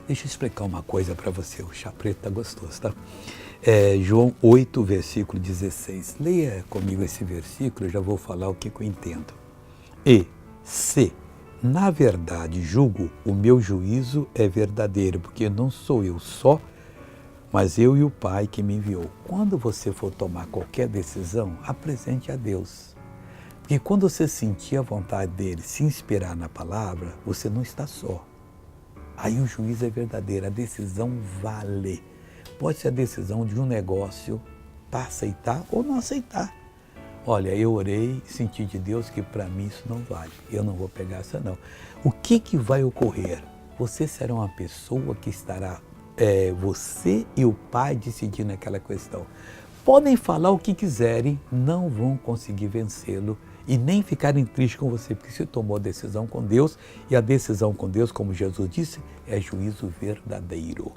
Deixa eu explicar uma coisa para você, o chá preto tá gostoso, tá? João 8, versículo 16. Leia comigo esse versículo, eu já vou falar o que eu entendo. E se, na verdade, julgo, o meu juízo é verdadeiro, porque não sou eu só, mas eu e o Pai que me enviou. Quando você for tomar qualquer decisão, apresente a Deus. Porque quando você sentir a vontade dele, se inspirar na palavra, você não está só. Aí o juízo é verdadeiro, a decisão vale. Pode ser a decisão de um negócio para aceitar ou não aceitar. Olha, eu orei, senti de Deus que para mim isso não vale. Eu não vou pegar essa não. O que vai ocorrer? Você será uma pessoa que estará, você e o Pai decidindo aquela questão. Podem falar o que quiserem, não vão conseguir vencê-lo e nem ficarem tristes com você, porque você tomou a decisão com Deus, e a decisão com Deus, como Jesus disse, é juízo verdadeiro.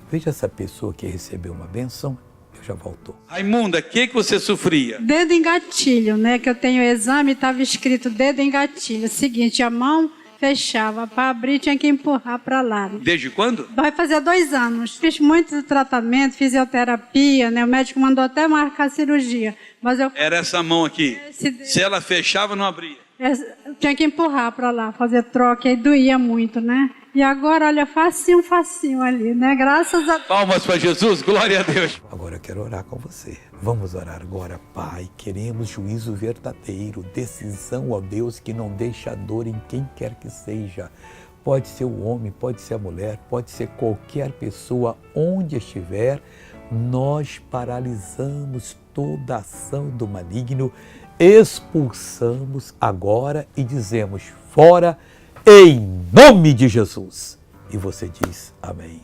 Veja essa pessoa que recebeu uma bênção, eu já volto. Raimunda, o que você sofria? Dedo em gatilho, né? Que eu tenho exame, estava escrito dedo em gatilho. Seguinte, a mão fechava, para abrir tinha que empurrar para lá. Desde quando? Vai fazer 2 anos. Fiz muito tratamento, fisioterapia, né? O médico mandou até marcar cirurgia. Mas eu... Era essa mão aqui. Se ela fechava, não abria. Tinha que empurrar para lá, fazer troca, aí doía muito, né? E agora, olha, facinho ali, né? Graças a Deus. Palmas para Jesus, glória a Deus. Agora eu quero orar com você. Vamos orar agora, Pai. Queremos juízo verdadeiro, decisão, ó Deus, que não deixa dor em quem quer que seja. Pode ser o homem, pode ser a mulher, pode ser qualquer pessoa, onde estiver. Nós paralisamos toda ação do maligno, expulsamos agora e dizemos fora, em nome de Jesus. E você diz amém.